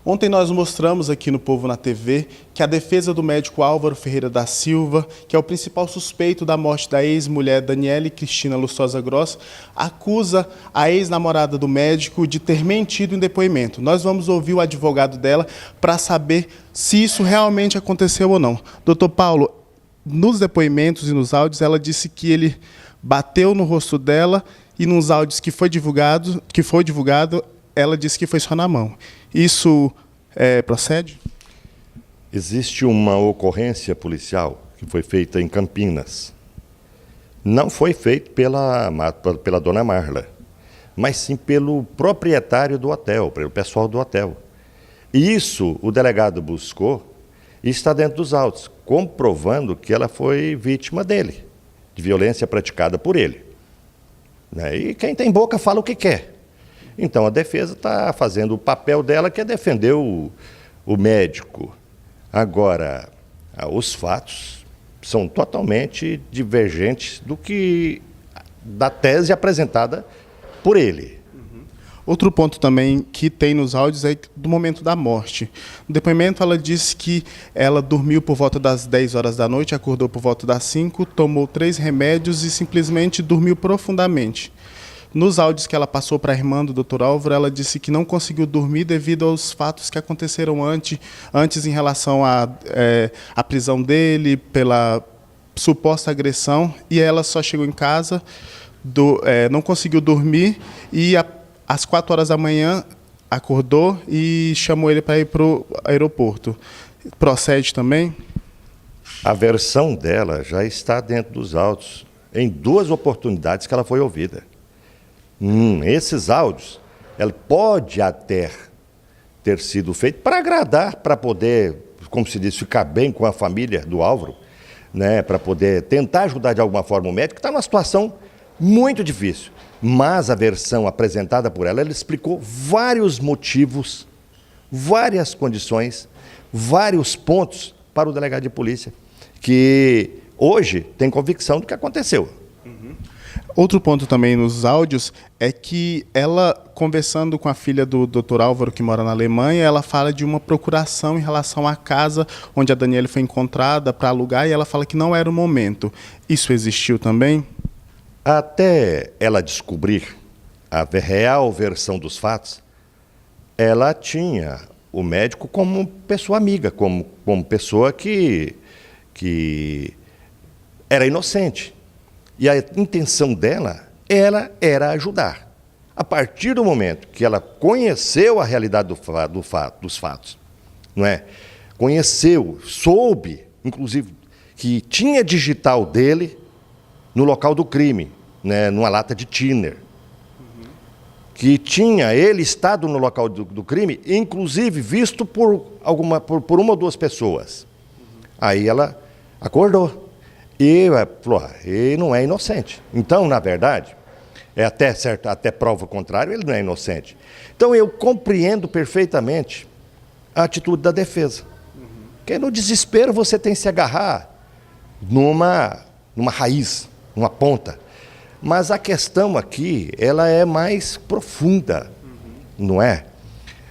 Ontem nós mostramos aqui no Povo na TV que a defesa do médico Álvaro Ferreira da Silva, que é o principal suspeito da morte da ex-mulher Daniele Cristina Lustosa Gross, acusa a ex-namorada do médico de ter mentido em depoimento. Nós vamos ouvir o advogado dela para saber se isso realmente aconteceu ou não. Doutor Paulo, nos depoimentos e nos áudios, ela disse que ele bateu no rosto dela e nos áudios que foi divulgado, ela disse que foi só na mão. Isso procede? Existe uma ocorrência policial que foi feita em Campinas. Não foi feito pela dona Marla, mas sim pelo proprietário do hotel, pelo pessoal do hotel. E isso o delegado buscou e está dentro dos autos, comprovando que ela foi vítima dele, de violência praticada por ele. E quem tem boca fala o que quer. Então, a defesa está fazendo o papel dela, que é defender o médico. Agora, os fatos são totalmente divergentes da tese apresentada por ele. Outro ponto também que tem nos áudios é do momento da morte. No depoimento, ela disse que ela dormiu por volta das 10 horas da noite, acordou por volta das 5, tomou 3 remédios e simplesmente dormiu profundamente. Nos áudios que ela passou para a irmã do Dr. Álvaro, ela disse que não conseguiu dormir devido aos fatos que aconteceram antes em relação à prisão dele, pela suposta agressão, e ela só chegou em casa, não conseguiu dormir e às 4 horas da manhã acordou e chamou ele para ir para o aeroporto. Procede também? A versão dela já está dentro dos autos, em 2 oportunidades que ela foi ouvida. Esses áudios, ela pode até ter sido feito para agradar, para poder, como se diz, ficar bem com a família do Álvaro, para poder tentar ajudar de alguma forma o médico, que está numa situação muito difícil. Mas a versão apresentada por ela explicou vários motivos, várias condições, vários pontos para o delegado de polícia, que hoje tem convicção do que aconteceu. Outro ponto também nos áudios é que ela, conversando com a filha do Dr. Álvaro, que mora na Alemanha, ela fala de uma procuração em relação à casa onde a Daniele foi encontrada para alugar, e ela fala que não era o momento. Isso existiu também? Até ela descobrir a real versão dos fatos, ela tinha o médico como pessoa amiga, como pessoa que era inocente. E a intenção dela era ajudar. A partir do momento que ela conheceu a realidade dos fatos, conheceu, soube, inclusive, que tinha digital dele no local do crime, numa lata de thinner, que tinha ele estado no local do crime, inclusive visto por uma ou 2 pessoas. Aí ela acordou. E falou, ele não é inocente. Então, na verdade, até prova contrária, ele não é inocente. Então, eu compreendo perfeitamente a atitude da defesa. Porque no desespero você tem que se agarrar numa raiz, numa ponta. Mas a questão aqui, ela é mais profunda, não é?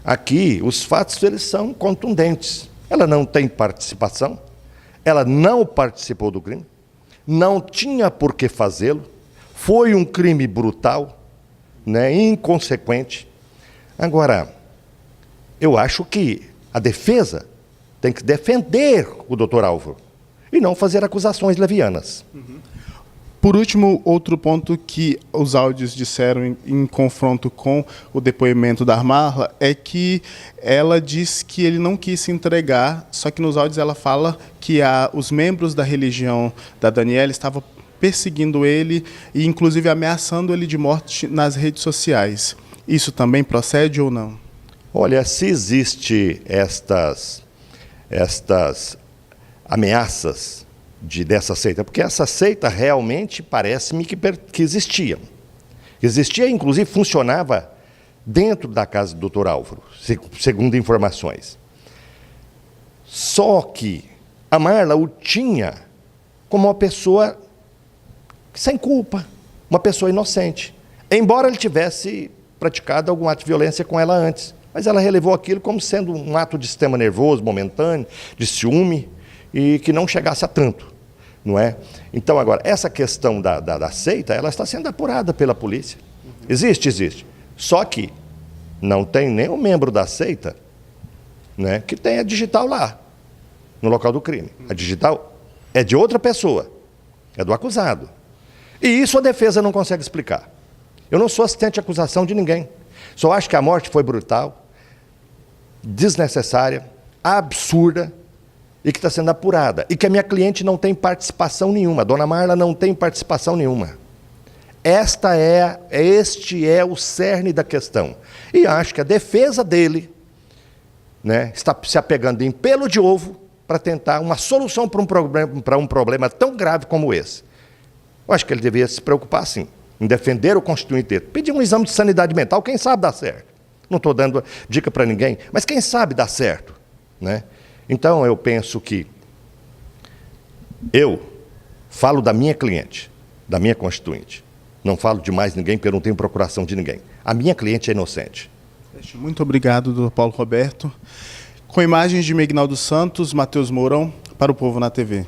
Aqui, os fatos, eles são contundentes. Ela não tem participação, ela não participou do crime, não tinha por que fazê-lo, foi um crime brutal, inconsequente. Agora, eu acho que a defesa tem que defender o Dr. Álvaro e não fazer acusações levianas. Por último, outro ponto que os áudios disseram em confronto com o depoimento da Marla é que ela diz que ele não quis se entregar, só que nos áudios ela fala que os membros da religião da Daniele estavam perseguindo ele e, inclusive, ameaçando ele de morte nas redes sociais. Isso também procede ou não? Olha, se existe estas ameaças dessa seita, porque essa seita realmente parece-me que existia. Existia, inclusive, funcionava dentro da casa do Dr. Álvaro, segundo informações. Só que a Marla o tinha como uma pessoa sem culpa, uma pessoa inocente. Embora ele tivesse praticado algum ato de violência com ela antes, mas ela relevou aquilo como sendo um ato de sistema nervoso, momentâneo, de ciúme, e que não chegasse a tanto, não é? Então, agora, essa questão da seita, ela está sendo apurada pela polícia. Existe, existe. Só que não tem nenhum membro da seita, né, que tenha digital lá, no local do crime. A digital é de outra pessoa, é do acusado. E isso a defesa não consegue explicar. Eu não sou assistente de acusação de ninguém. Só acho que a morte foi brutal, desnecessária, absurda e que está sendo apurada. E que a minha cliente não tem participação nenhuma. A dona Marla não tem participação nenhuma. Este é o cerne da questão. E acho que a defesa dele, né, está se apegando em pelo de ovo para tentar uma solução para um problema tão grave como esse. Eu acho que ele deveria se preocupar, sim, em defender o constituinte dele. Pedir um exame de sanidade mental, quem sabe dá certo. Não estou dando dica para ninguém, mas quem sabe dá certo, né? Então, eu penso que eu falo da minha cliente, da minha constituinte. Não falo de mais ninguém, porque eu não tenho procuração de ninguém. A minha cliente é inocente. Muito obrigado, doutor Paulo Roberto. Com imagens de Megnaldo Santos, Matheus Mourão, para o Povo na TV.